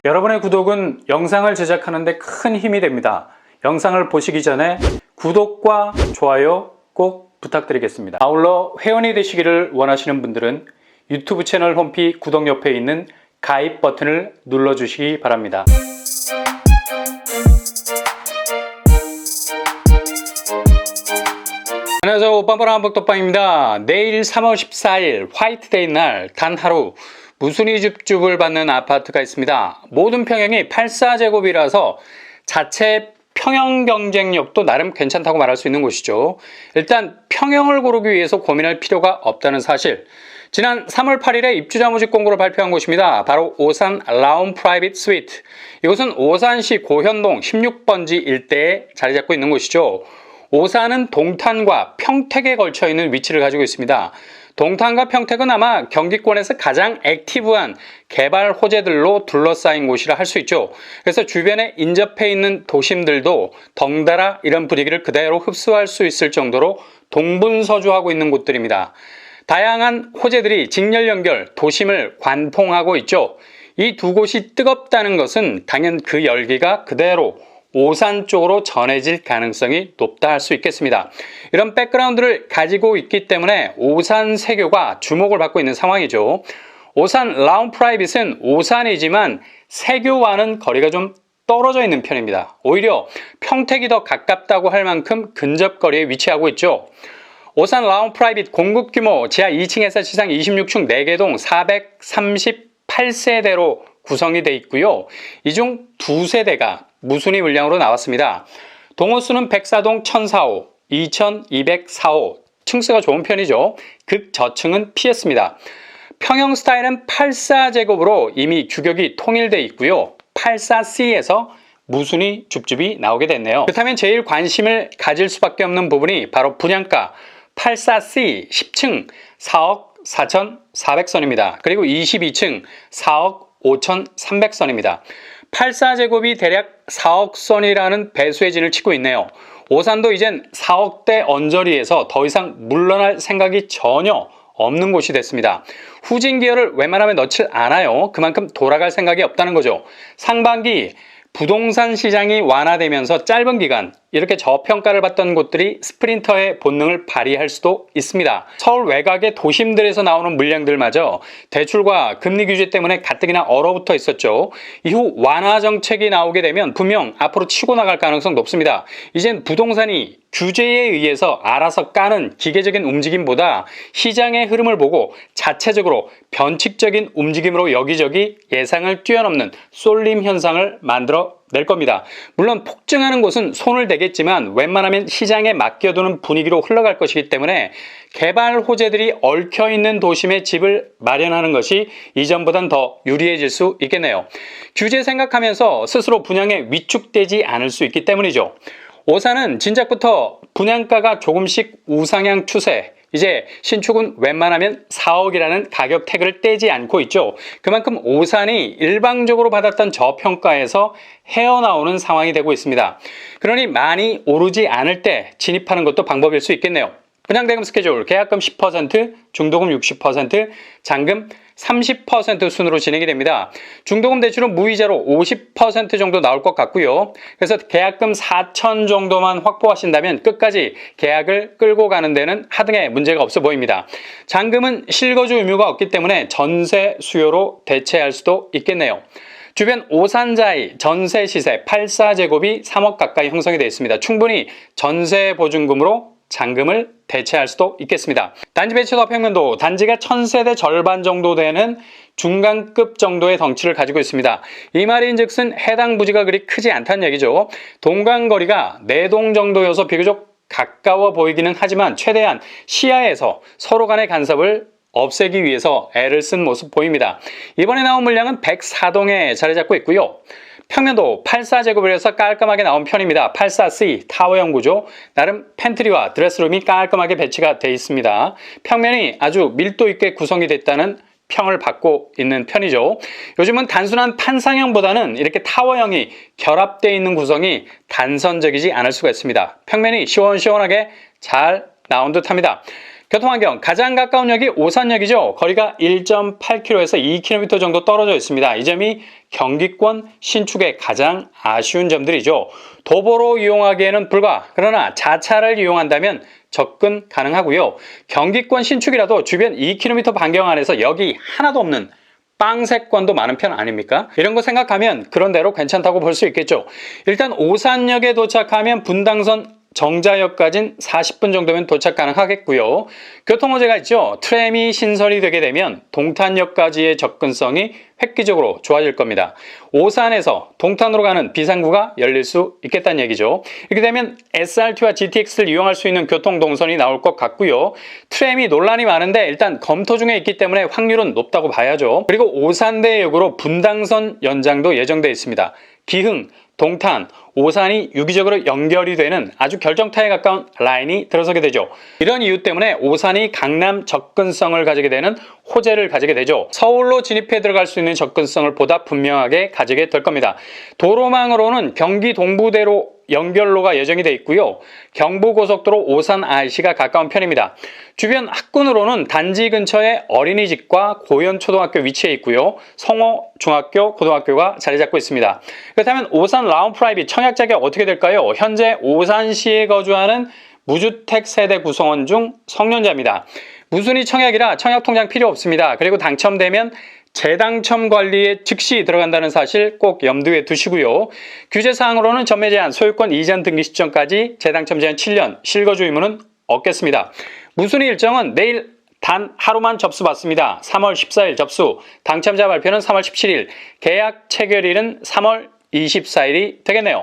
여러분의 구독은 영상을 제작하는 데 큰 힘이 됩니다. 영상을 보시기 전에 구독과 좋아요 꼭 부탁드리겠습니다. 아울러 회원이 되시기를 원하시는 분들은 유튜브 채널 홈피 구독 옆에 있는 가입 버튼을 눌러주시기 바랍니다. 안녕하세요. 오빠보라 한복덕방입니다. 내일 3월 14일 화이트데이 날 단 하루 무순위 줍줍을 받는 아파트가 있습니다. 모든 평형이 84제곱이라서 자체 평형 경쟁력도 나름 괜찮다고 말할 수 있는 곳이죠. 일단 평형을 고르기 위해서 고민할 필요가 없다는 사실. 지난 3월 8일에 입주자 모집 공고를 발표한 곳입니다. 바로 오산 라운 프라이빗 스위트. 이곳은 오산시 고현동 16번지 일대에 자리 잡고 있는 곳이죠. 오산은 동탄과 평택에 걸쳐 있는 위치를 가지고 있습니다. 동탄과 평택은 아마 경기권에서 가장 액티브한 개발 호재들로 둘러싸인 곳이라 할 수 있죠. 그래서 주변에 인접해 있는 도심들도 덩달아 이런 분위기를 그대로 흡수할 수 있을 정도로 동분서주하고 있는 곳들입니다. 다양한 호재들이 직렬 연결, 도심을 관통하고 있죠. 이 두 곳이 뜨겁다는 것은 당연 그 열기가 그대로 오산 쪽으로 전해질 가능성이 높다 할 수 있겠습니다. 이런 백그라운드를 가지고 있기 때문에 오산 세교가 주목을 받고 있는 상황이죠. 오산 라운 프라이빗은 오산이지만 세교와는 거리가 좀 떨어져 있는 편입니다. 오히려 평택이 더 가깝다고 할 만큼 근접거리에 위치하고 있죠. 오산 라운 프라이빗 공급 규모 지하 2층에서 지상 26층 4개 동 438세대로 구성이 되어 있고요. 이 중 2세대가 무순위 물량으로 나왔습니다. 동호수는 104동 1004호, 2204호, 층수가 좋은 편이죠. 극저층은 피했습니다. 평형 스타일은 84제곱으로 이미 규격이 통일되어 있고요. 84C에서 무순위 줍줍이 나오게 됐네요. 그렇다면 제일 관심을 가질 수밖에 없는 부분이 바로 분양가 84C 10층 4억 4,400선입니다. 그리고 22층 4억 5,300선입니다. 84제곱이 대략 4억 선이라는 배수의 진을 치고 있네요. 오산도 이젠 4억대 언저리에서 더 이상 물러날 생각이 전혀 없는 곳이 됐습니다. 후진 기어를 웬만하면 넣질 않아요. 그만큼 돌아갈 생각이 없다는 거죠. 상반기 부동산 시장이 완화되면서 짧은 기간 이렇게 저평가를 받던 곳들이 스프린터의 본능을 발휘할 수도 있습니다. 서울 외곽의 도심들에서 나오는 물량들마저 대출과 금리 규제 때문에 가뜩이나 얼어붙어 있었죠. 이후 완화 정책이 나오게 되면 분명 앞으로 치고 나갈 가능성 높습니다. 이젠 부동산이 규제에 의해서 알아서 까는 기계적인 움직임보다 시장의 흐름을 보고 자체적으로 변칙적인 움직임으로 여기저기 예상을 뛰어넘는 쏠림 현상을 만들어 낼 겁니다. 물론 폭증하는 곳은 손을 대겠지만 웬만하면 시장에 맡겨두는 분위기로 흘러갈 것이기 때문에 개발 호재들이 얽혀있는 도심에 집을 마련하는 것이 이전보단 더 유리해질 수 있겠네요. 규제 생각하면서 스스로 분양에 위축되지 않을 수 있기 때문이죠. 오산은 진작부터 분양가가 조금씩 우상향 추세, 이제 신축은 웬만하면 4억이라는 가격 태그를 떼지 않고 있죠. 그만큼 오산이 일방적으로 받았던 저평가에서 헤어나오는 상황이 되고 있습니다. 그러니 많이 오르지 않을 때 진입하는 것도 방법일 수 있겠네요. 분양대금 스케줄, 계약금 10%, 중도금 60%, 잔금 30% 순으로 진행이 됩니다. 중도금 대출은 무이자로 50% 정도 나올 것 같고요. 그래서 계약금 4천 정도만 확보하신다면 끝까지 계약을 끌고 가는 데는 하등의 문제가 없어 보입니다. 잔금은 실거주 의무가 없기 때문에 전세 수요로 대체할 수도 있겠네요. 주변 오산자이 전세 시세 84제곱이 3억 가까이 형성이 되어 있습니다. 충분히 전세 보증금으로 잔금을 대체할 수도 있겠습니다. 단지 배치도 평면도 단지가 1000세대 절반 정도 되는 중간급 정도의 덩치를 가지고 있습니다. 이 말인즉슨 해당 부지가 그리 크지 않다는 얘기죠. 동간거리가 4동 정도여서 비교적 가까워 보이기는 하지만 최대한 시야에서 서로 간의 간섭을 없애기 위해서 애를 쓴 모습 보입니다. 이번에 나온 물량은 104동에 자리 잡고 있고요. 평면도 84제곱이라서 깔끔하게 나온 편입니다. 84C 타워형 구조, 나름 팬트리와 드레스룸이 깔끔하게 배치가 되어 있습니다. 평면이 아주 밀도 있게 구성이 됐다는 평을 받고 있는 편이죠. 요즘은 단순한 판상형보다는 이렇게 타워형이 결합되어 있는 구성이 단선적이지 않을 수가 있습니다. 평면이 시원시원하게 잘 나온 듯합니다. 교통환경 가장 가까운 역이 오산역이죠. 거리가 1.8km에서 2km 정도 떨어져 있습니다. 이 점이 경기권 신축의 가장 아쉬운 점들이죠. 도보로 이용하기에는 불가, 그러나 자차를 이용한다면 접근 가능하고요. 경기권 신축이라도 주변 2km 반경 안에서 역이 하나도 없는 빵세권도 많은 편 아닙니까? 이런 거 생각하면 그런 대로 괜찮다고 볼 수 있겠죠. 일단 오산역에 도착하면 분당선 정자역까지는 40분 정도면 도착 가능하겠고요. 교통호재가 있죠. 트램이 신설이 되게 되면 동탄역까지의 접근성이 획기적으로 좋아질 겁니다. 오산에서 동탄으로 가는 비상구가 열릴 수 있겠다는 얘기죠. 이렇게 되면 SRT와 GTX를 이용할 수 있는 교통동선이 나올 것 같고요. 트램이 논란이 많은데 일단 검토 중에 있기 때문에 확률은 높다고 봐야죠. 그리고 오산대역으로 분당선 연장도 예정되어 있습니다. 기흥, 동탄, 오산이 유기적으로 연결이 되는 아주 결정타에 가까운 라인이 들어서게 되죠. 이런 이유 때문에 오산이 강남 접근성을 가지게 되는 호재를 가지게 되죠. 서울로 진입해 들어갈 수 있는 접근성을 보다 분명하게 가지게 될 겁니다. 도로망으로는 경기 동부대로 연결로가 예정이 되어 있고요. 경부고속도로 오산 IC가 가까운 편입니다. 주변 학군으로는 단지 근처에 어린이집과 고현초등학교 위치해 있고요. 성호 중학교, 고등학교가 자리 잡고 있습니다. 그렇다면 오산 라운프라이빗 청약 자격 어떻게 될까요? 현재 오산시에 거주하는 무주택 세대 구성원 중 성년자입니다. 무순위 청약이라 청약통장 필요 없습니다. 그리고 당첨되면 재당첨 관리에 즉시 들어간다는 사실 꼭 염두에 두시고요. 규제사항으로는 전매 제한, 소유권 이전 등기 시점까지 재당첨 제한 7년, 실거주 의무는 없겠습니다. 무순위 일정은 내일 단 하루만 접수받습니다. 3월 14일 접수, 당첨자 발표는 3월 17일, 계약 체결일은 3월 24일이 되겠네요.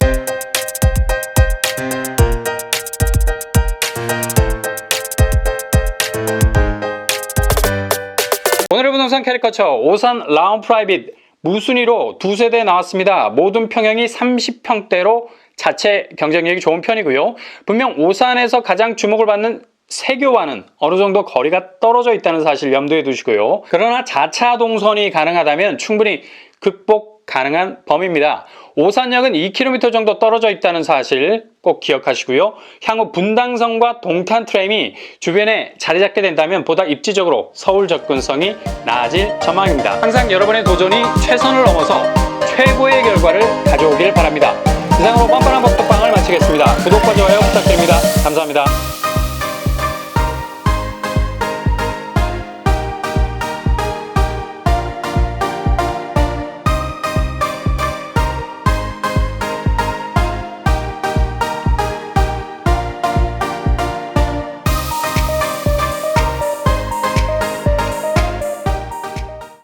오늘의 부동산 캐리커처 오산 라운프라이빗 무순위로 두 세대 나왔습니다. 모든 평형이 30평대로 자체 경쟁력이 좋은 편이고요. 분명 오산에서 가장 주목을 받는 세교와는 어느 정도 거리가 떨어져 있다는 사실 염두에 두시고요. 그러나 자차 동선이 가능하다면 충분히 극복 가능한 범위입니다. 오산역은 2km 정도 떨어져 있다는 사실 꼭 기억하시고요. 향후 분당선과 동탄 트램이 주변에 자리 잡게 된다면 보다 입지적으로 서울 접근성이 나아질 전망입니다. 항상 여러분의 도전이 최선을 넘어서 최고의 결과를 가져오길 바랍니다. 이상으로 뻔뻔한 먹덕방을 마치겠습니다. 구독과 좋아요 부탁드립니다. 감사합니다.